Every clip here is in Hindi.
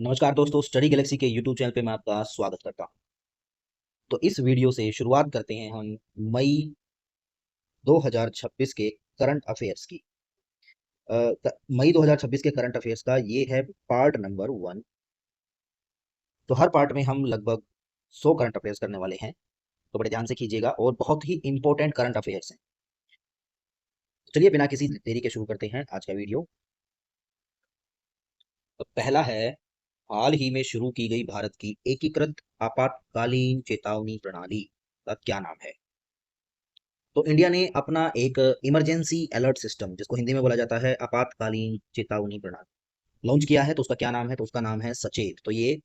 नमस्कार दोस्तों, स्टडी गैलेक्सी के यूट्यूब चैनल पे मैं आपका स्वागत करता हूं। तो इस वीडियो से शुरुआत करते हैं हम मई 2026 के करंट अफेयर्स की। मई 2026 के करंट अफेयर्स का ये है पार्ट नंबर 1। तो हर पार्ट में हम लगभग 100 करंट अफेयर्स करने वाले हैं, तो बड़े ध्यान से कीजिएगा और बहुत ही इंपॉर्टेंट करंट अफेयर्स हैं। चलिए बिना किसी देरी के शुरू करते हैं आज का वीडियो। तो पहला है, हाल ही में शुरू की गई भारत की एकीकृत आपातकालीन चेतावनी प्रणाली का क्या नाम है? तो इंडिया ने अपना एक इमरजेंसी अलर्ट सिस्टम, जिसको हिंदी में बोला जाता है आपातकालीन चेतावनी प्रणाली, लॉन्च किया है। तो उसका क्या नाम है? तो उसका नाम है सचेत। तो ये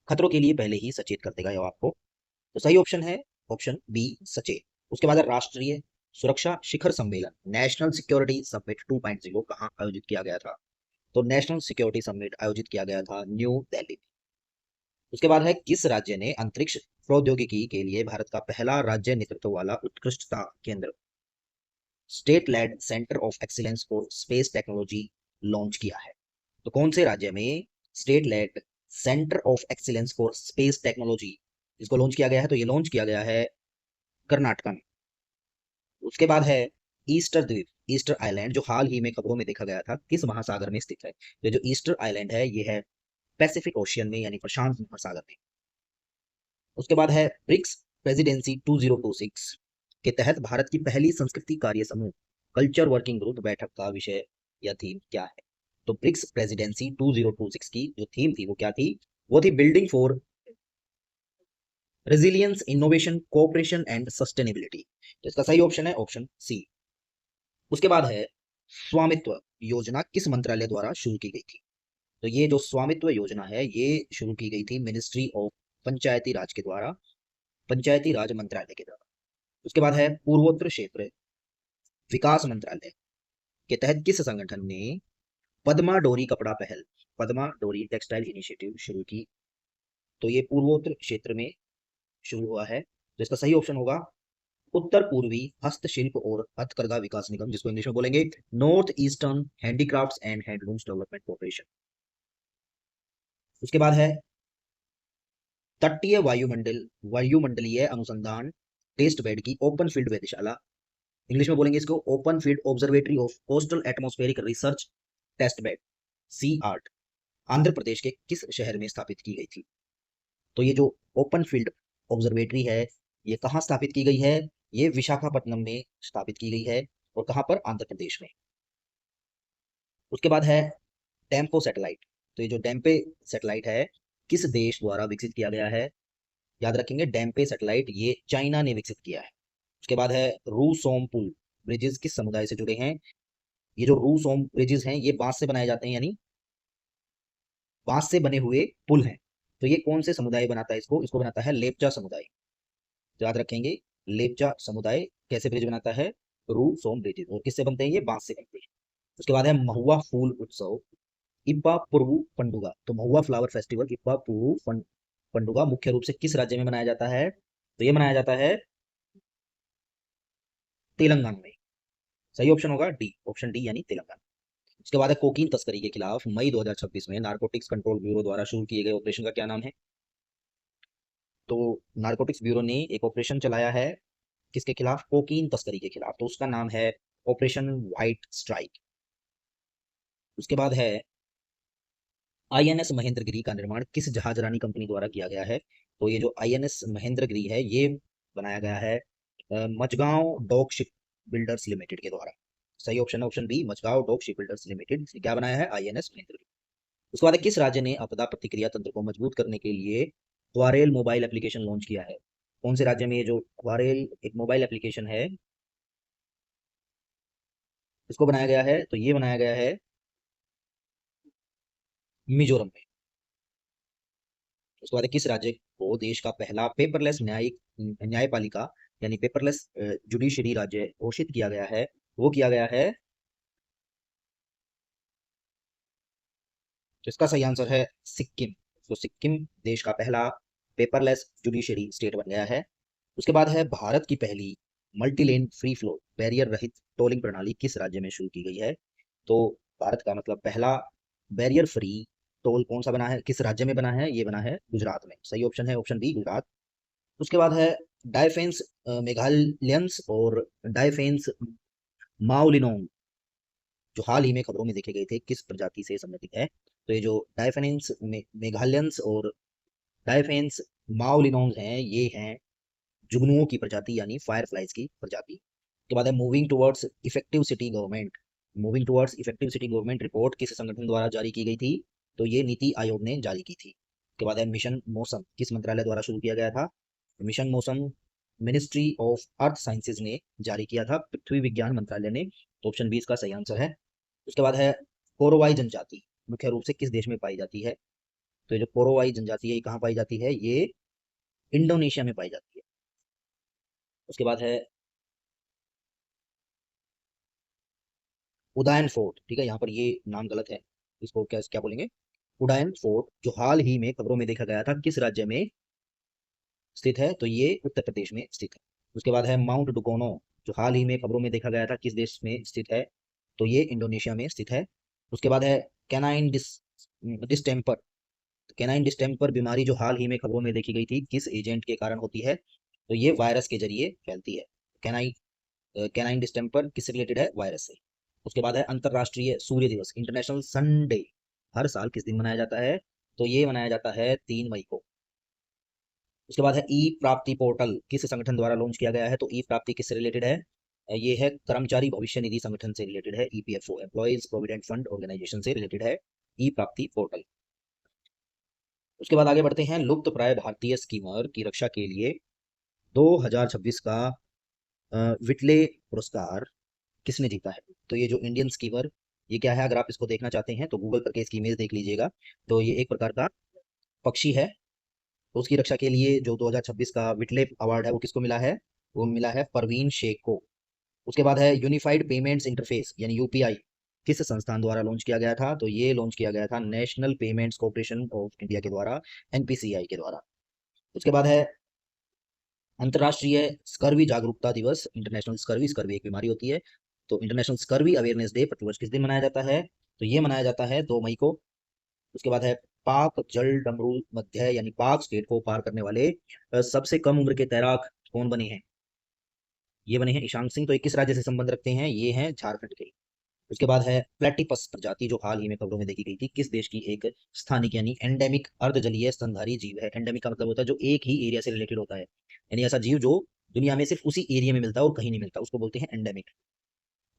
खतरों के लिए पहले ही सचेत कर देगा ये आपको। तो सही ऑप्शन है ऑप्शन बी, सचेत। उसके बाद है राष्ट्रीय सुरक्षा शिखर सम्मेलन, नेशनल सिक्योरिटी समिट 2.0 कहाँ आयोजित किया गया था? तो नेशनल सिक्योरिटी समिट आयोजित किया गया था न्यू दिल्ली में। उसके बाद है, किस राज्य ने अंतरिक्ष प्रौद्योगिकी के लिए भारत का पहला राज्य नेतृत्व वाला उत्कृष्टता केंद्र, state lead centre of excellence for space technology, launch किया है? तो कौन से राज्य में state lead centre of excellence for space technology इसको लॉन्च किया गया है? तो ये लॉन्च किया गया है कर्नाटक में। उसके बाद है, ईस्टर द्वीप, ईस्टर आइलैंड, जो हाल ही में खबरों में देखा गया था, किस महासागर में स्थित है? तो जो ईस्टर आइलैंड है ये है पैसिफिक ओशियन में, यानी प्रशांत महासागर में। उसके बाद है, ब्रिक्स प्रेसिडेंसी 2026 के तहत भारत की पहली संस्कृति कार्य समूह कल्चर वर्किंग ग्रुप बैठक का विषय या थीम क्या है? तो ब्रिक्स प्रेसिडेंसी 2026 की जो थीम थी वो क्या थी? वो थी building for resilience, innovation, cooperation and sustainability. तो इसका सही ऑप्शन है ऑप्शन सी। उसके बाद है, स्वामित्व योजना किस मंत्रालय द्वारा शुरू की गई थी? तो ये जो स्वामित्व योजना है ये शुरू की गई थी मिनिस्ट्री ऑफ पंचायती राज के द्वारा, पंचायती राज मंत्रालय के द्वारा। उसके बाद है, पूर्वोत्तर क्षेत्र विकास मंत्रालय के तहत किस संगठन ने पद्मा डोरी कपड़ा पहल, पद्मा डोरी टेक्सटाइल इनिशिएटिव शुरू की? तो ये पूर्वोत्तर क्षेत्र में शुरू हुआ है। तो इसका सही ऑप्शन होगा उत्तर पूर्वी हस्तशिल्प और हथकरघा विकास निगम, जिसको इंग्लिश में बोलेंगे north eastern handicrafts and handlooms development corporation. उसके बाद है, तटीय वायुमंडलीय अनुसंधान टेस्ट बेड की ओपन फील्ड वेधशाला, इंग्लिश में बोलेंगे इसको open field observatory of coastal atmospheric research test bed, C ART, Andhra Pradesh के किस शहर में स्थापित की गई थी? तो ये जो ओपन फील्ड ऑब्जर्वेटरी है ये कहाँ स्थापित की गई है? ये विशाखापट्टनम में स्थापित की गई है। और कहाँ पर? आंध्र प्रदेश में। उसके बाद है, डेम्पो सैटेलाइट। तो ये जो डेम्पे सैटेलाइट है किस देश द्वारा विकसित किया गया है? याद रखेंगे डेम्पे सैटेलाइट ये चाइना ने विकसित किया है। उसके बाद है, रूसोमपुल ब्रिजेस किस समुदाय से जुड़े हैं? ये जो रूसोम ब्रिजेस हैं ये बांस से बनाए जाते हैं, यानी बांस से बने हुए पुल हैं। तो ये कौन से समुदाय बनाता है इसको? इसको बनाता है लेपचा समुदाय। तो याद रखेंगे लेपचा समुदाय कैसे ब्रिज बनाता है? रूसोम ब्रिजेस। और किससे बनते हैं? ये बांस से बनते हैं। उसके बाद है, महुआ फूल उत्सव इप्पा पुरवू पंडुगा। तो महुआ फ्लावर फेस्टिवल इप्पा पुरवू पंडुगा मुख्य रूप से किस राज्य में मनाया जाता है? तो ये मनाया जाता है तेलंगाना में। सही ऑप्शन होगा डी, ऑप्शन डी यानी तेलंगाना। उसके बाद है, कोकीन तस्करी के खिलाफ मई 2026 में नारकोटिक्स कंट्रोल ब्यूरो द्वारा शुरू किए गए ऑपरेशन का क्या नाम है? तो नारकोटिक्स ब्यूरो ने एक ऑपरेशन चलाया है किसके खिलाफ? कोकीन तस्करी के खिलाफ। तो उसका नाम है ऑपरेशन व्हाइट स्ट्राइक। उसके बाद है, आईएनएस महेंद्रगिरी का निर्माण किस जहाजरानी कंपनी द्वारा किया गया है? तो ये जो आईएनएस महेंद्रगिरी है ये बनाया गया है Mazagon dock ship builders limited के द्वारा। सही ऑप्शन है option B, Mazagon dock ship builders limited ने क्या बनाया है? आईएनएस महेंद्रगिरी। उसके बाद किस राज्य ने आपदा प्रतिक्रिया तंत्र को मजबूत करने के लिए क्वारेल मोबाइल एप्लीकेशन लॉन्च किया है? कौन से राज्य में ये जो क्वारेल एक मोबाइल एप्लीकेशन है इसको बनाया गया है? तो ये बनाया गया है मिजोरम में। उसके बाद किस राज्य को देश का पहला पेपरलेस न्यायिक न्यायपालिका यानी पेपरलेस जुडिशरी राज्य घोषित किया गया है? वो किया गया है, तो इसका सही आंसर है सिक्किम। तो सिक्किम देश का पहला पेपरलेस जुडिशरी स्टेट बन गया है। उसके बाद है, भारत की पहली मल्टीलेन फ्री फ्लो बैरियर रहित टोलिंग प्रणाली किस राज्य में शुरू की गई है? तो भारत का मतलब पहला बैरियर फ्री टोल कौन सा बना है, किस राज्य में बना है, ये बना है गुजरात में। सही ऑप्शन है ऑप्शन बी गुजरात। उसके बाद है डायफेंस मेघालयंस और डायफेंस माउलिनोंग, जो हाल ही में खबरों में देखे गए थे, किस प्रजाति से संबंधित है। तो ये जो डायफेंस मेघालयंस और डायफेंस माउलिनोंग हैं, ये हैं जुगनुओं की प्रजाति यानी फायर फ्लाइज की प्रजाति। के बाद है moving towards effective city government. Moving towards effective city government report किस संगठन द्वारा जारी की गई थी, तो ये नीति आयोग ने जारी की थी। के बाद है मिशन मौसम, किस मंत्रालय द्वारा शुरू किया गया था। मिशन मौसम मिनिस्ट्री ऑफ अर्थ साइंसेज ने जारी किया था, पृथ्वी विज्ञान मंत्रालय ने। तो ऑप्शन बी इसका सही आंसर है। उसके बाद है कोरोवाई जनजाति मुख्य रूप से किस देश में पाई जाती है। तो ये जो कोरोवाई जनजाति है ये कहाँ पाई जाती है, ये इंडोनेशिया में पाई जाती है। उसके बाद है उदयन फोर्ट, ठीक है, यहाँ पर ये नाम गलत है, इसको क्या क्या बोलेंगे, उडयन फोर्ट, जो हाल ही में खबरों में देखा गया था, किस राज्य में स्थित है, तो ये उत्तर प्रदेश में स्थित है। उसके बाद है माउंट डुकोनो, जो हाल ही में खबरों में देखा गया था, किस देश में स्थित है, तो ये इंडोनेशिया में स्थित है। उसके बाद है कैनाइन डिस्टेम्पर, कैनाइन डिस्टेम्पर बीमारी जो हाल ही में खबरों में देखी गई थी, किस एजेंट के कारण होती है, तो ये वायरस के जरिए फैलती है। कैनाइन कैनाइन डिस्टेम्पर किससे रिलेटेड है, वायरस से। उसके बाद है अंतरराष्ट्रीय सूर्य दिवस, इंटरनेशनल सन डे, हर साल किस दिन मनाया जाता है, तो ये मनाया जाता है 3 मई को। उसके बाद है ई प्राप्ति पोर्टल, किस संगठन द्वारा लॉन्च किया गया है, तो ई प्राप्ति किससे रिलेटेड है, ये है कर्मचारी भविष्य निधि संगठन से रिलेटेड है, EPFO, employees provident fund organisation से रिलेटेड है ई प्राप्ति पोर्टल। उसके बाद आगे बढ़ते हैं, लुप्त प्राय भारतीय स्कीमर की रक्षा के लिए 2026 का विटले पुरस्कार किसने जीता है। तो ये जो इंडियन स्कीमर, ये क्या है, अगर आप इसको देखना चाहते हैं तो गूगल करके इसकी इमेज देख लीजिएगा। तो ये एक प्रकार का पक्षी है, तो उसकी रक्षा के लिए जो 2026 का विटले अवार्ड है वो किसको मिला है, वो मिला है परवीन शेख को। उसके बाद है यूनिफाइड पेमेंट्स इंटरफेस यानी यूपीआई, किस संस्थान द्वारा लॉन्च किया गया था, तो ये लॉन्च किया गया था national payments corporation of India के द्वारा, एनपीसीआई के द्वारा। उसके बाद है अंतर्राष्ट्रीय स्कर्वी जागरूकता दिवस, इंटरनेशनल स्कर्वी, स्कर्वी एक बीमारी होती है, तो इंटरनेशनल स्कर्वी अवेयरनेस डे प्रतिवर्ष किस दिन मनाया जाता है, तो ये मनाया जाता है 2 मई को। उसके बाद है पाक जल डमरू मध्य यानी पाक स्टेट को पार करने वाले सबसे कम उम्र के तैराक कौन बने हैं, ये बने हैं ईशान सिंह। तो ये किस राज्य से संबंध रखते हैं, ये हैं झारखंड के। उसके बाद है प्लेटिपस प्रजाति, जो हाल ही में खबरों में देखी गई थी, किस देश की एक स्थानिक यानी एंडेमिक अर्धजलीय स्तनधारी जीव है। एंडेमिक का मतलब होता है जो एक ही एरिया से रिलेटेड होता है, यानी ऐसा जीव जो दुनिया में सिर्फ उसी एरिया में मिलता है और कहीं नहीं मिलता, उसको बोलते हैं एंडेमिक।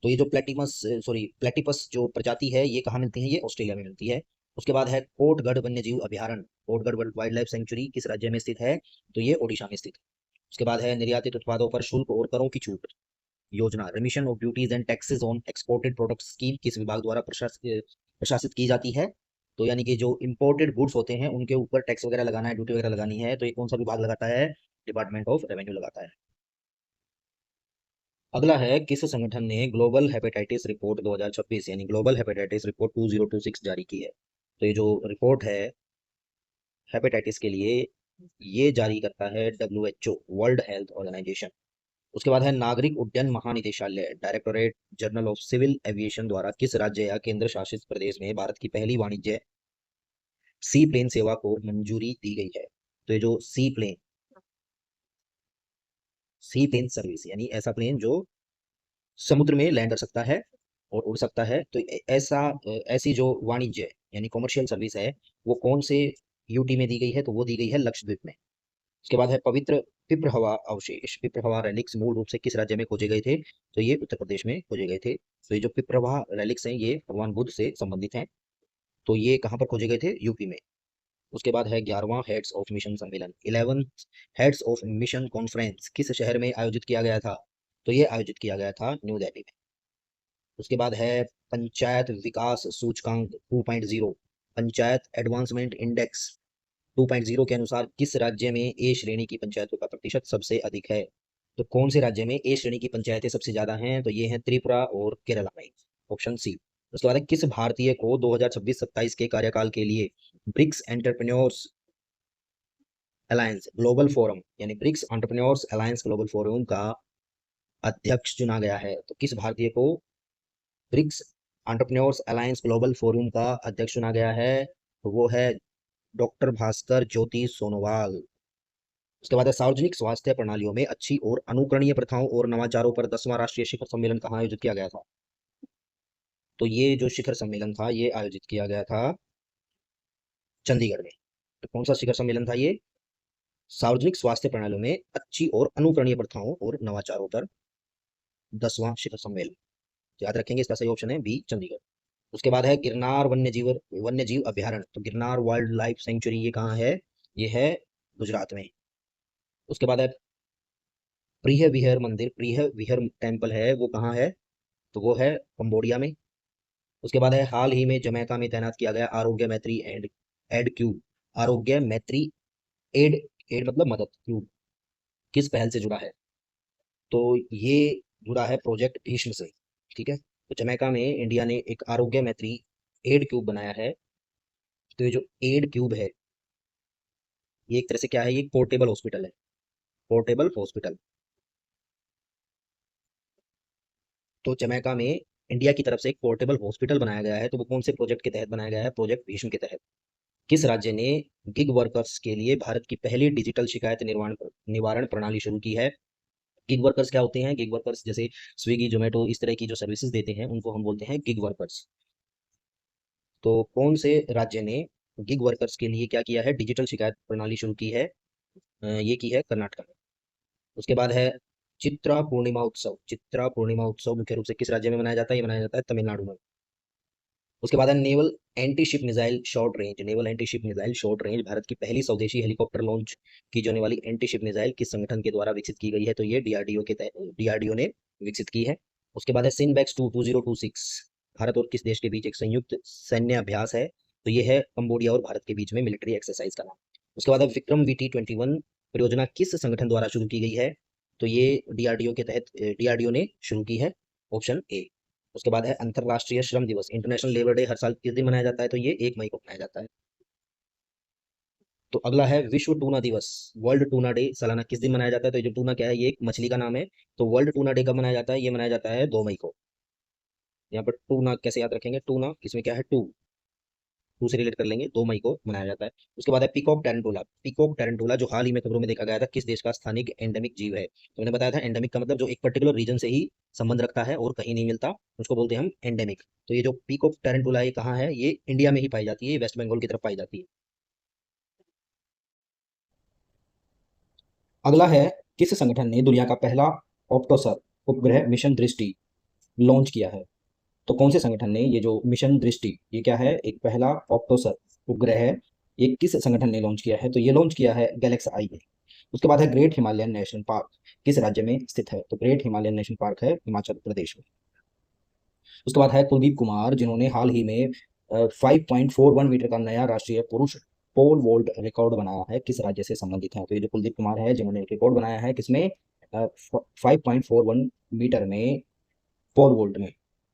तो ये जो प्लेटिपस जो प्रजाति है ये कहाँ मिलती है, ये ऑस्ट्रेलिया में मिलती है। उसके बाद है कोटगढ़ वन्य जीव अभ्यारण्य, कोटगढ़ वाइल्ड लाइफ सेंचुरी किस राज्य में स्थित है, तो ये ओडिशा में स्थित है। उसके बाद है निर्यातित उत्पादों पर शुल्क और करों की छूट योजना, remission of duties and taxes on exported products scheme, किस विभाग द्वारा प्रशासित की जाती है, तो यानी कि जो इंपोर्टेड गुड्स होते हैं उनके ऊपर टैक्स वगैरह लगाना है, ड्यूटी वगैरह लगानी है, तो ये कौन सा विभाग लगाता है, डिपार्टमेंट ऑफ रेवेन्यू लगाता है। अगला है, किस संगठन ने ग्लोबल हेपेटाइटिस रिपोर्ट 2026 यानी ग्लोबल हेपेटाइटिस रिपोर्ट 2026 जारी की है। तो ये जो रिपोर्ट है हेपेटाइटिस के लिए, ये जारी करता है डब्ल्यूएचओ, वर्ल्ड हेल्थ ऑर्गेनाइजेशन। उसके बाद है नागरिक उड्डयन महानिदेशालय, directorate general of civil aviation द्वारा किस राज्य या केंद्र शासित प्रदेश में भारत की पहली वाणिज्य सी प्लेन सेवा को मंजूरी दी गई है। तो ये जो सी प्लेन सर्विस यानी ऐसा प्लेन जो समुद्र में लैंड कर सकता है और उड़ सकता है, तो ऐसी जो वाणिज्य यानी कॉमर्शियल सर्विस है वो कौन से यूटी में दी गई है, तो वो दी गई है लक्षद्वीप में। उसके बाद है पवित्र पिप्रहवा अवशेष, पिप्रहवा रेलिक्स मूल रूप से किस राज्य में खोजे गए थे, तो ये उत्तर प्रदेश में खोजे गए थे। तो ये जो पिप्रहवा रेलिक्स हैं ये भगवान बुद्ध से संबंधित हैं, तो ये कहाँ पर खोजे गए थे, यूपी में। उसके बाद है 11वां हेड्स ऑफ मिशन सम्मेलन, 11 हेड्स ऑफ मिशन कॉन्फ्रेंस किस शहर में आयोजित किया गया था, तो ये आयोजित किया गया था न्यू दिल्ली में। उसके बाद है पंचायत विकास सूचकांक 2.0, पंचायत एडवांसमेंट इंडेक्स 2.0 के अनुसार किस राज्य में ए श्रेणी की पंचायतों का प्रतिशत सबसे अधिक है, तो कौन से राज्य में ए श्रेणी की पंचायतें सबसे ज्यादा हैं, तो ये हैं त्रिपुरा और केरला में, ऑप्शन सी। उसके बाद है किस भारतीय को 2026-27 के कार्यकाल के लिए BRICS entrepreneurs alliance global forum यानी BRICS entrepreneurs alliance global forum का अध्यक्ष चुना गया है, तो किस भारतीय को BRICS entrepreneurs alliance global forum का अध्यक्ष चुना गया है, तो वो है डॉक्टर भास्कर ज्योति सोनोवाल। उसके बाद है सार्वजनिक स्वास्थ्य प्रणालियों में अच्छी और अनुकरणीय प्रथाओं और नवाचारों पर 10वां राष्ट्रीय शिखर सम्मेलन कहाँ आयोजित किया गया था? तो ये जो शिखर सम्मेलन था ये आयोजित किया गया था चंडीगढ़ में। तो कौन सा शिखर सम्मेलन था ये? सार्वजनिक स्वास्थ्य प्रणालियों में अच्छी और अनुकरणीय प्रथाओं और नवाचारों पर 10वां शिखर सम्मेलन। याद रखेंगे, इसका सही ऑप्शन है बी, चंडीगढ़। उसके बाद है गिरनार वन्य जीव अभ्यारण्य। तो गिरनार वाइल्ड लाइफ सेंचुरी ये कहाँ है? ये है गुजरात में। उसके बाद है प्रिय विहर टेम्पल है, वो कहाँ है? तो वो है कंबोडिया में। उसके बाद है हाल ही में जमैका में तैनात किया गया आरोग्य मैत्री एंड एड क्यूब। आरोग्य मैत्री एड, एड मतलब मदद, क्यूब किस पहल से जुड़ा है? तो ये जुड़ा है प्रोजेक्ट भीष्म से। ठीक है, तो जमैका में इंडिया ने एक आरोग्य मैत्री एड क्यूब बनाया है। तो ये जो एड क्यूब है ये एक तरह से क्या है, ये पोर्टेबल हॉस्पिटल है, पोर्टेबल हॉस्पिटल। तो जमैका में इंडिया की तरफ से एक पोर्टेबल हॉस्पिटल बनाया गया है। तो वो कौन से प्रोजेक्ट के तहत बनाया गया है? प्रोजेक्ट भीष्म के तहत। किस राज्य ने गिग वर्कर्स के लिए भारत की पहली डिजिटल शिकायत निवारण प्रणाली शुरू की है? गिग वर्कर्स क्या होते हैं? गिग वर्कर्स जैसे स्विगी, जोमेटो, इस तरह की जो सर्विसेज देते हैं उनको हम बोलते हैं गिग वर्कर्स। तो कौन से राज्य ने गिग वर्कर्स के लिए क्या किया है, डिजिटल शिकायत प्रणाली शुरू की है? ये की है कर्नाटक में। उसके बाद है चित्रा पूर्णिमा उत्सव। चित्रा पूर्णिमा उत्सव मुख्य रूप से किस राज्य में मनाया जाता है? ये मनाया जाता है तमिलनाडु में। उसके बाद है naval anti ship missile short range. Naval anti ship missile short range Bharat की पहली स्वदेशी हेलीकॉप्टर लॉन्च की जाने वाली एंटी शिप मिसाइल किस संगठन के द्वारा विकसित की गई है? तो ये डीआरडीओ ने विकसित की है। उसके बाद है सिनबैक्स 2026 भारत और किस देश के बीच एक संयुक्त सैन्य अभ्यास है? तो ये है कंबोडिया और भारत के बीच में मिलिट्री एक्सरसाइज का नाम। उसके बाद है विक्रम VT-21 परियोजना किस संगठन द्वारा शुरू की गई है? तो ये डीआरडीओ के तहत डीआरडीओ ने शुरू की है, ऑप्शन ए। उसके बाद है अंतरराष्ट्रीय श्रम दिवस, इंटरनेशनल लेबर डे हर साल किस दिन मनाया जाता है? तो ये 1 मई को मनाया जाता है। तो अगला है विश्व टूना दिवस, वर्ल्ड टूना डे सालाना किस दिन मनाया जाता है? तो ये जो टूना क्या है, ये एक मछली का नाम है। तो वर्ल्ड टूना डे कब मनाया जाता है? ये मनाया जाता है 2 मई को। यहाँ पर टूना कैसे याद रखेंगे? टूना इसमें क्या है, टू से रिलेट कर लेंगे, 2 मई को मनाया जाता है। उसके बाद है पीकॉक टैरेंटुला। पीकॉक टैरेंटुला जो हाल ही में खबरों में देखा गया था, किस देश का स्थानिक एंडेमिक जीव है? तो मैंने बताया था एंडेमिक का मतलब जो एक पर्टिकुलर रीजन से ही संबंध रखता है और कहीं नहीं मिलता, उसको बोलते हैं हम एंडेमिक। तो ये जो पीकॉक टैरेंटुला ये कहाँ है? ये इंडिया में ही पाई जाती है, वेस्ट बंगाल की तरफ पाई जाती है। अगला है किस संगठन ने दुनिया का पहला ऑप्टोसर उपग्रह मिशन दृष्टि लॉन्च किया है? तो कौन से संगठन ने ये जो मिशन दृष्टि, ये क्या है, एक पहला ऑप्टोसर उपग्रह है, ये किस संगठन ने लॉन्च किया है? तो ये लॉन्च किया है गैलेक्स आई ने। उसके बाद है ग्रेट हिमालयन नेशनल पार्क किस राज्य में स्थित है? तो ग्रेट हिमालयन नेशनल पार्क है हिमाचल प्रदेश में। उसके बाद है कुलदीप कुमार, जिन्होंने हाल ही में 5.41 मीटर का नया राष्ट्रीय पुरुष पोल वोल्ट रिकॉर्ड बनाया है, किस राज्य से संबंधित है? तो ये जो कुलदीप कुमार है जिन्होंने रिकॉर्ड बनाया है किसमें, 5.41 मीटर में, पोल वोल्ट में,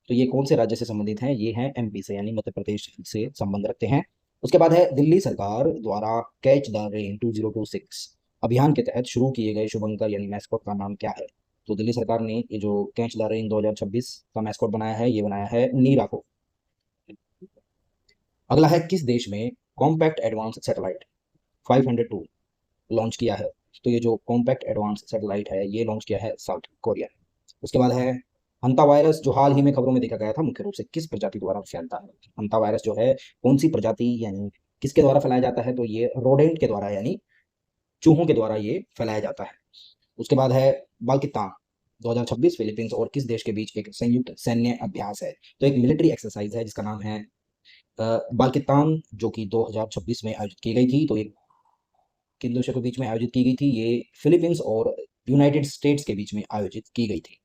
तो ये कौन से राज्य से संबंधित हैं? ये हैं एमपी से, यानी मध्य प्रदेश से संबंध रखते हैं। उसके बाद है दिल्ली सरकार द्वारा कैच द रेन 2026 अभियान के तहत शुरू किए गए शुभंकर यानी मैस्कॉट का नाम क्या है? तो दिल्ली सरकार ने ये जो कैच द रेन 2026 का मैस्कॉट बनाया है, ये बनाया है नीरा को। अगला है किस देश में कॉम्पैक्ट एडवांस सैटेलाइट 502 लॉन्च किया है? तो ये जो कॉम्पैक्ट एडवांस सैटेलाइट है ये लॉन्च किया है साउथ कोरिया। उसके बाद है हंता वायरस, जो हाल ही में खबरों में देखा गया था, मुख्य रूप से किस प्रजाति द्वारा फैलता है? हंता वायरस जो है कौन सी प्रजाति यानी किसके द्वारा फैलाया जाता है? तो ये रोडेंट के द्वारा यानी चूहों के द्वारा ये फैलाया जाता है। उसके बाद है बाल्किस्तान 2026 फिलीपींस और किस देश के बीच एक संयुक्त सैन्य अभ्यास है? तो एक मिलिट्री एक्सरसाइज है जिसका नाम है बाल्किस्तान, जो कि 2026 में आयोजित की गई थी। तो ये किन देशों के बीच में आयोजित की गई थी? ये फिलीपींस और यूनाइटेड स्टेट्स के बीच में आयोजित की गई थी।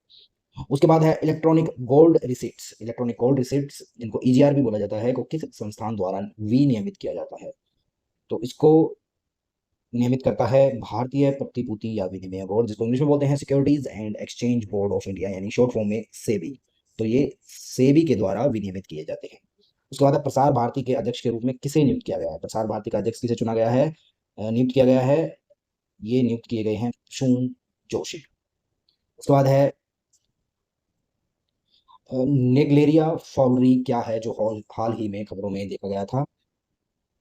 उसके बाद है electronic gold receipts. Electronic gold receipts जिनको ईजीआर भी बोला जाता है, को किस संस्थान द्वारा विनियमित किया जाता है? तो इसको नियमित करता है भारतीय प्रतिभूति या विनिमय बोर्ड, जिसको इंग्लिश में बोलते हैं securities and exchange board of India, यानी शॉर्ट फॉर्म में सेबी। तो ये सेबी के द्वारा विनियमित किए जाते हैं। उसके बाद है प्रसार भारती के अध्यक्ष के रूप में किसे नियुक्त किया गया है? प्रसार भारती का अध्यक्ष किसे चुना गया है, नियुक्त किया गया है? ये नियुक्त किए गए हैं शून जोशी। उसके बाद है नेग्लेरिया फाउलरी क्या है, जो हाल ही में खबरों में देखा गया था?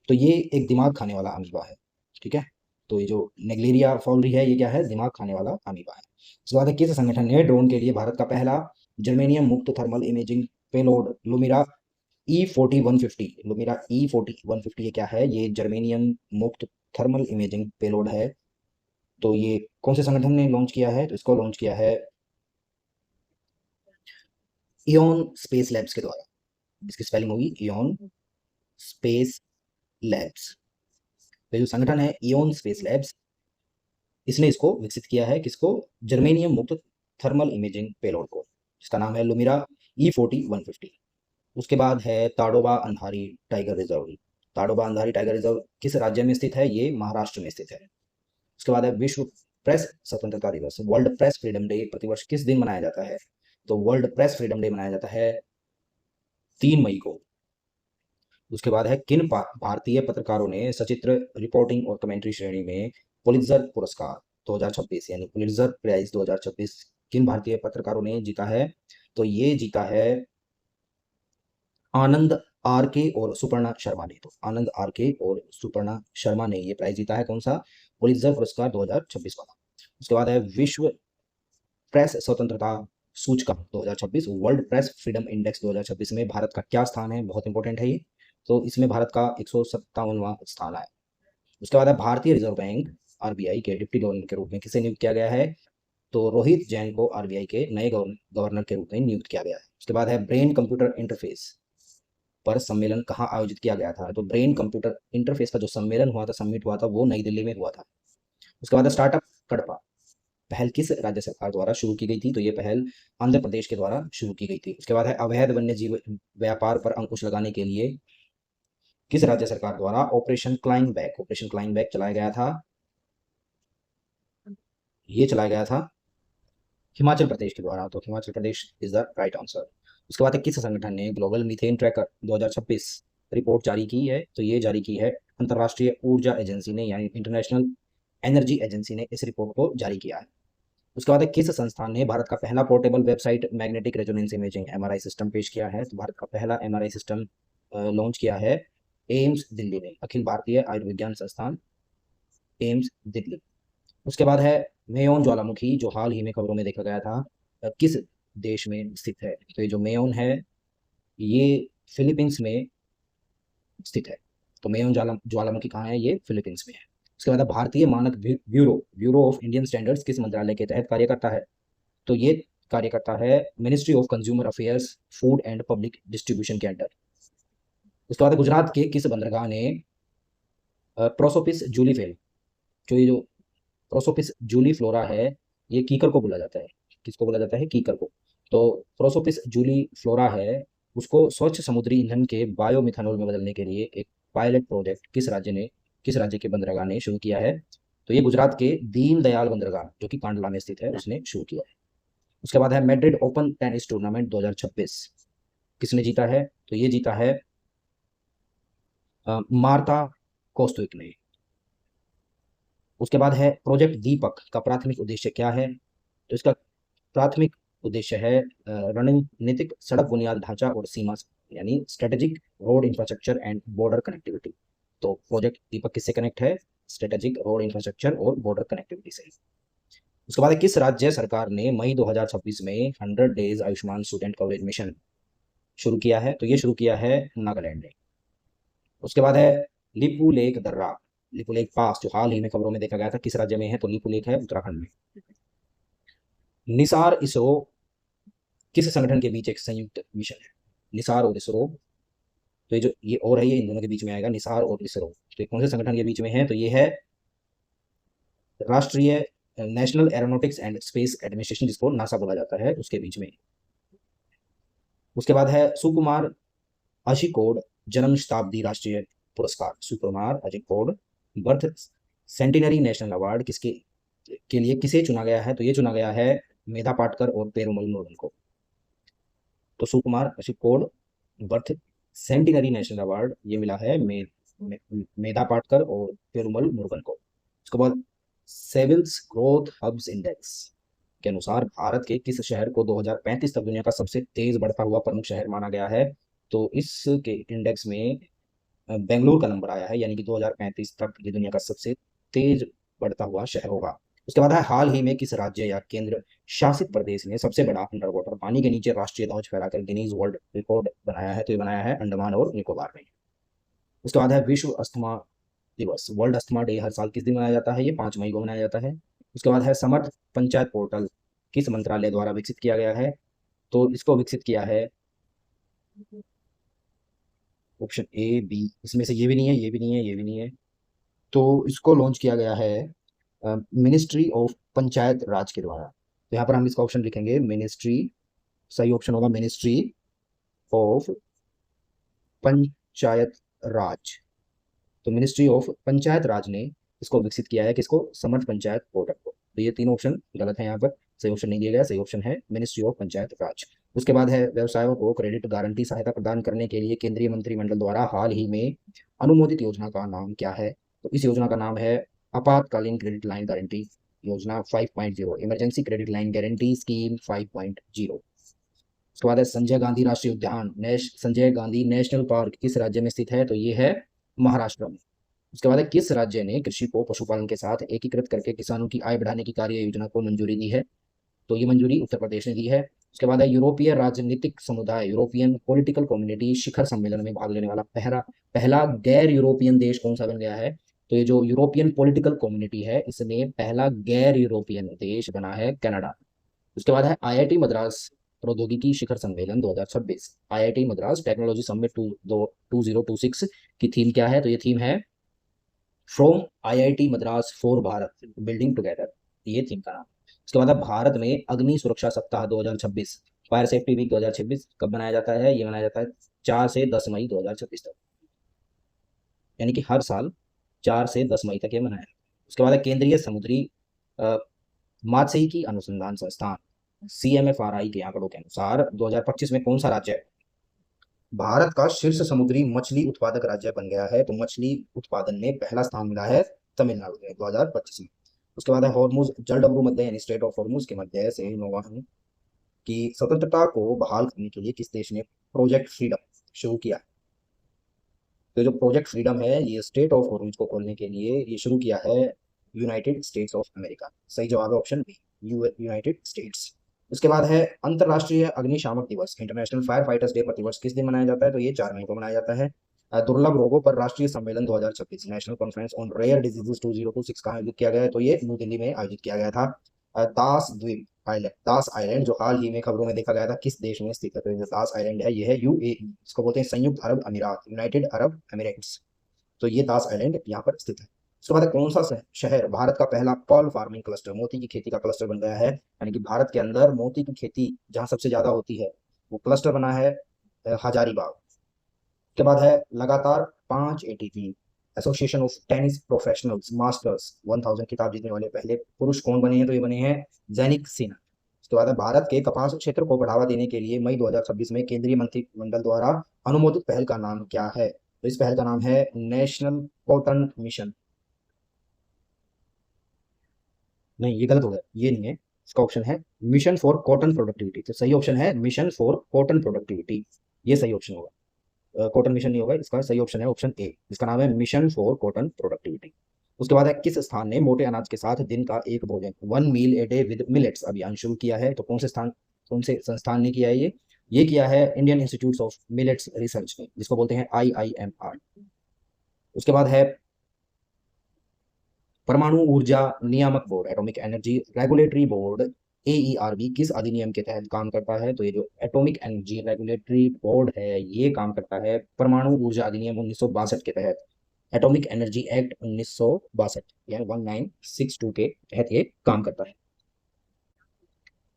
तो ये एक दिमाग खाने वाला अमीबा है, ठीक है। तो ये जो नेग्लेरिया फॉलरी है, ये क्या है, दिमाग खाने वाला अमीबा है। उसके बाद है, किस संगठन ने ड्रोन के लिए भारत का पहला जर्मेनियम मुक्त thermal imaging payload Lumira E40-150, Lumira E40-150 ये क्या है, ये जर्मेनियम मुक्त थर्मल इमेजिंग पेलोड है। तो ये कौन से संगठन ने लॉन्च किया है, तो इसको लॉन्च किया है इयन स्पेस लैब्स के द्वारा। इसकी स्पेलिंग होगी इयन स्पेस लैब्स। तो जो संगठन है इयन स्पेस लैब्स, इसने इसको विकसित किया है, किसको, जर्मेनियम मुक्त थर्मल इमेजिंग पेलोड को, जिसका नाम है लुमिरा E40-150। उसके बाद है Tadoba Andhari tiger reserve. Tadoba Andhari tiger reserve किस राज्य में स्थित है, ये महाराष्ट्र में स्थित है। उसके बाद है विश्व प्रेस स्वतंत्रता दिवस, वर्ल्ड प्रेस फ्रीडम डे प्रतिवर्ष किस दिन मनाया जाता है, तो वर्ल्ड प्रेस फ्रीडम डे मनाया जाता है 3 मई को। उसके बाद है, किन भारतीय पत्रकारों ने सचित्र रिपोर्टिंग और कमेंट्री श्रेणी में पुलित्जर पुरस्कार 2026 यानी पुलित्जर प्राइज 2026 किन भारतीय पत्रकारों ने जीता है, तो ये जीता है आनंद आर के और सुपर्णा शर्मा ने। तो आनंद आर के और सुपर्णा शर्मा ने ये प्राइज जीता है, कौन सा, पुलित्जर पुरस्कार 2026 वाला। उसके बाद है विश्व प्रेस स्वतंत्रता सूचकांक 2026, वर्ल्ड प्रेस फ्रीडम इंडेक्स 2026 में भारत का क्या स्थान है, बहुत इंपॉर्टेंट है ये। तो इसमें भारत का 157वां स्थान है। उसके बाद है भारतीय रिजर्व बैंक आरबीआई के डिप्टी गवर्नर के रूप में किसे नियुक्त किया गया है, तो रोहित जैन को आरबीआई के नए गवर्नर के रूप में नियुक्त किया गया है। उसके बाद है ब्रेन कंप्यूटर इंटरफेस पर सम्मेलन कहाँ आयोजित किया गया था, तो ब्रेन कंप्यूटर इंटरफेस का जो सम्मेलन हुआ था, समिट हुआ था, वो नई दिल्ली में हुआ था। उसके बाद स्टार्टअप कड़पा पहल किस राज्य सरकार द्वारा शुरू की गई थी, तो ये पहल आंध्र प्रदेश के द्वारा शुरू की गई थी। उसके बाद है अवैध वन्य जीव व्यापार पर अंकुश लगाने के लिए किस राज्य सरकार द्वारा ऑपरेशन क्लाइंग बैक चलाया गया था, ये चलाया गया था हिमाचल प्रदेश के द्वारा। तो Himachal Pradesh is the right answer. उसके बाद है, किस संगठन ने ग्लोबल मीथेन ट्रैकर 2026 रिपोर्ट जारी की है, तो ये जारी की है अंतर्राष्ट्रीय ऊर्जा एजेंसी ने, यानी इंटरनेशनल एनर्जी एजेंसी ने इस रिपोर्ट को जारी किया है। उसके बाद है, किस संस्थान ने भारत का पहला portable website magnetic resonance imaging MRI system पेश किया है, तो भारत का पहला एमआरआई सिस्टम लॉन्च किया है एम्स दिल्ली ने, अखिल भारतीय आयुर्विज्ञान संस्थान एम्स दिल्ली। उसके बाद है मेयोन ज्वालामुखी, जो हाल ही में खबरों में देखा गया था, किस देश में स्थित है, तो ये जो मेयोन है, ये फिलीपींस में स्थित है। तो मेयोन ज्वालामुखी कहाँ है, ये फिलीपींस में है। उसके बाद है, भारतीय मानक bureau bureau of Indian standards किस मंत्रालय के तहत कार्य करता है, तो ये कार्य करता है ministry of consumer affairs food and public distribution के अंडर। उसके बाद गुजरात के किस बंदरगाह ने प्रोसोपिस जूलीफेल, जो ये जो प्रोसोपिस जूली फ्लोरा है, ये कीकर को बोला जाता है, किसको बोला जाता है, कीकर को। तो प्रोसोपिस जूली फ्लोरा है, उसको स्वच्छ समुद्री ईंधन के बायोमिथानॉल में बदलने के लिए एक पायलट प्रोजेक्ट किस राज्य के बंदरगाह ने शुरू किया है, तो ये गुजरात के दीनदयाल बंदरगाह, जो कि कांडला में स्थित है, उसने शुरू किया है। उसके बाद है मैड्रिड ओपन टेनिस टूर्नामेंट 2026 किसने जीता है, तो ये जीता है मार्ता कोस्टुइक ने। उसके बाद है प्रोजेक्ट दीपक का प्राथमिक उद्देश्य क्या है, तो इसका प्राथमिक उद्देश्य है रणनीतिक सड़क बुनियाद ढांचा और सीमा, यानी strategic road infrastructure and border connectivity. तो प्रोजेक्ट दीपक किससे कनेक्ट है, स्ट्रेटेजिक रोड इंफ्रास्ट्रक्चर और बॉर्डर कनेक्टिविटी से। उसके बाद किस राज्य सरकार ने मई 2026 में 100 days Ayushman student coverage mission शुरू किया है, तो ये शुरू किया है नागालैंड ने। उसके बाद है लिपू लेक दर्रा, लिपू लेक पास, जो हाल ही में खबरों में देखा गया था, किस राज्य में है, तो लिपू लेक है उत्तराखंड में। निसार इसरो किस संगठन के बीच एक संयुक्त मिशन है, निसार और इसरो, तो ये जो ये और है, ये इन दोनों के बीच में आएगा, निसार और इसरो। तो ये कौन से संगठन के बीच में है, तो ये है राष्ट्रीय national aeronautics and space administration, जिसको नासा बोला जाता है, उसके बीच में। उसके बाद है सुकुमार अशिकोड जन्म शताब्दी राष्ट्रीय पुरस्कार, सुकुमार अशिकोड बर्थ सेंटिनरी नेशनल अवार्ड किसके के लिए किसे चुना गया है, तो ये चुना गया है मेधा पाटकर और पेरुमल मुरुगन को। तो सुकुमार अशिकोड बर्थ सेंटिनरी नेशनल अवार्ड ये मिला है मेधा पाटकर और पेरुमल मुरुगन को। उसके बाद सेविल्स ग्रोथ हब्स इंडेक्स के अनुसार भारत के किस शहर को 2035 तक दुनिया का सबसे तेज बढ़ता हुआ प्रमुख शहर माना गया है, तो इसके इंडेक्स में बेंगलुरु का नंबर आया है, यानी कि 2035 तक ये दुनिया का सबसे तेज बढ़ता हुआ शहर होगा। उसके बाद है हाल ही में किस राज्य या केंद्र शासित प्रदेश ने सबसे बड़ा अंडर वाटर पानी के नीचे राष्ट्रीय ध्वज फहराकर गिनीज वर्ल्ड रिकॉर्ड बनाया है? तो ये बनाया है अंडमान और निकोबार में। उसके बाद है विश्व अस्थमा दिवस, वर्ल्ड अस्थमा डे हर साल किस दिन मनाया जाता है? ये 5 मई को मनाया जाता है। उसके बाद है समर्थ पंचायत पोर्टल किस मंत्रालय द्वारा विकसित किया गया है? तो इसको विकसित किया है ऑप्शन ए बी, इसमें से ये भी नहीं है, ये भी नहीं है, ये भी नहीं है। तो इसको लॉन्च किया गया है मिनिस्ट्री ऑफ पंचायत राज के द्वारा। तो यहाँ पर हम इसका ऑप्शन लिखेंगे मिनिस्ट्री, सही ऑप्शन होगा मिनिस्ट्री ऑफ पंचायत राज। तो मिनिस्ट्री ऑफ पंचायत राज ने इसको विकसित किया है, किसको? समर्थ पंचायत पोर्टल को। तो ये तीन ऑप्शन गलत है, यहाँ पर सही ऑप्शन नहीं दिया गया, सही ऑप्शन है मिनिस्ट्री ऑफ पंचायत राज। उसके बाद है व्यवसायों को क्रेडिट गारंटी सहायता प्रदान करने के लिए केंद्रीय मंत्रिमंडल द्वारा हाल ही में अनुमोदित योजना का नाम क्या है? तो इस योजना का नाम है आपातकालीन क्रेडिट लाइन गारंटी योजना 5.0, emergency credit line guarantee scheme 5.0। उसके बाद है संजय गांधी राष्ट्रीय उद्यान संजय गांधी नेशनल पार्क किस राज्य में स्थित है? तो ये है महाराष्ट्र में। उसके बाद है किस राज्य ने कृषि को पशुपालन के साथ एकीकृत करके किसानों की आय बढ़ाने की कार्य योजना को मंजूरी दी है? तो ये मंजूरी उत्तर प्रदेश ने दी है। उसके बाद है यूरोपीय राजनीतिक समुदाय यूरोपियन पॉलिटिकल कम्युनिटी शिखर सम्मेलन में भाग लेने वाला पहला पहला गैर यूरोपियन देश कौन सा बन गया है? तो ये जो यूरोपियन पॉलिटिकल कम्युनिटी है इसमें पहला गैर यूरोपियन देश बना है कनाडा। उसके बाद है आईआईटी मद्रास प्रौद्योगिकी शिखर सम्मेलन 2026, आईआईटी मद्रास टेक्नोलॉजी समिट 2026 की थीम क्या है? तो ये थीम है from IIT Madras for Bharat building together, ये थीम का नाम। उसके बाद अब भारत में अग्नि सुरक्षा सप्ताह 2026, फायर सेफ्टी वीक 2026 कब मनाया जाता है? ये मनाया जाता है 4 से 10 मई 2026 तक, यानी कि हर साल 4 से 10 मई तक ये मनाया। उसके बाद है केंद्रीय समुद्री मात्स्यिकी अनुसंधान संस्थान CMFRI के आंकड़ों के अनुसार 2025 में कौन सा राज्य है भारत का शीर्ष समुद्री मछली उत्पादक राज्य बन गया है? तो मछली उत्पादन में पहला स्थान मिला है तमिलनाडु में 2025 में। उसके बाद है हॉर्मुज जलडमरू मध्य यानी स्ट्रेट ऑफ हॉर्मुज के मध्य से नौवहन की स्वतंत्रता को बहाल करने के लिए किस देश ने प्रोजेक्ट फ्रीडम शुरू किया? तो जो प्रोजेक्ट फ्रीडम है ये स्ट्रेट ऑफ हॉर्मुज को खोलने के लिए ये शुरू किया है यूनाइटेड स्टेट्स ऑफ अमेरिका। सही जवाब है ऑप्शन बी, यूनाइटेड स्टेट्स। उसके बाद है अंतरराष्ट्रीय अग्निशामक दिवस इंटरनेशनल फायर फाइटर्स डे प्रतिवर्ष किस दिन मनाया जाता है? तो ये 4 मई को मनाया जाता है। दुर्लभ रोगों पर राष्ट्रीय सम्मेलन 2026 national conference on rare diseases 2026 कहाँ आयोजित किया गया है? तो ये न्यू दिल्ली में आयोजित किया गया था। दास द्वीप आइलैंड, दास आइलैंड जो हाल ही में खबरों में देखा गया था किस देश में स्थित है? तो ये दास आइलैंड है, ये है यूएई, इसको बोलते हैं संयुक्त अरब अमीरात, यूनाइटेड अरब एमिरेट्स। तो ये दास आइलैंड यहाँ पर स्थित है। उसके बाद कौन सा शहर भारत का पहला पर्ल फार्मिंग क्लस्टर मोती की खेती का क्लस्टर बन गया है? यानी कि भारत के अंदर मोती की खेती जहां सबसे ज्यादा होती है वो क्लस्टर बना है हजारीबाग। उसके बाद है लगातार 5 ATP association of tennis professionals masters 1000 खिताब जीतने वाले पहले पुरुष कौन बने हैं? तो ये बने हैं जैनिक सिन्हा। उसके बाद है भारत के कपास क्षेत्र को बढ़ावा देने के लिए मई 2026 में केंद्रीय मंत्रिमंडल द्वारा अनुमोदित पहल का नाम क्या है? तो इस पहल का नाम है नेशनल कॉटन मिशन। नहीं, ये गलत हो गया, ये नहीं है, इसका ऑप्शन है मिशन फॉर कॉटन प्रोडक्टिविटी। तो सही ऑप्शन है मिशन फॉर कॉटन प्रोडक्टिविटी, ये सही ऑप्शन होगा। कॉटन मिशन नहीं होगा, इसका सही ऑप्शन है ऑप्शन ए, इसका नाम है मिशन फॉर कॉटन प्रोडक्टिविटी। उसके बाद है किस स्थान ने मोटे अनाज के साथ दिन का एक भोजन 1 मील ए डे विद मिलेट्स अभियान शुरू किया है? तो कौन से संस्थान ने किया है ये किया है Indian institute of millets research ने, जिसको बोलते हैं IIMR। उसके बाद है परमाणु ऊर्जा नियामक board atomic energy regulatory board AERB किस अधिनियम के तहत काम करता है? तो ये जो एटॉमिक एनर्जी रेगुलेटरी बोर्ड है ये काम करता है परमाणु ऊर्जा अधिनियम 1962 के तहत, एटॉमिक एनर्जी एक्ट 1962 यानी 1962 के तहत ये काम करता है।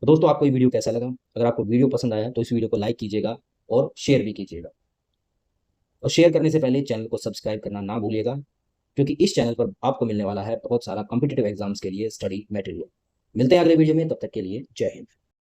तो दोस्तों आपको ये वीडियो कैसा लगा? अगर आपको वीडियो पसंद आया तो इस वीडियो को लाइक कीजिएगा और शेयर भी कीजिएगा, और शेयर करने से पहले चैनल को सब्सक्राइब करना ना भूलिएगा, क्योंकि इस चैनल पर आपको मिलने वाला है बहुत सारा कॉम्पिटिटिव एग्जाम्स के लिए स्टडी मटेरियल। मिलते हैं अगले वीडियो में, तब तक के लिए जय हिंद।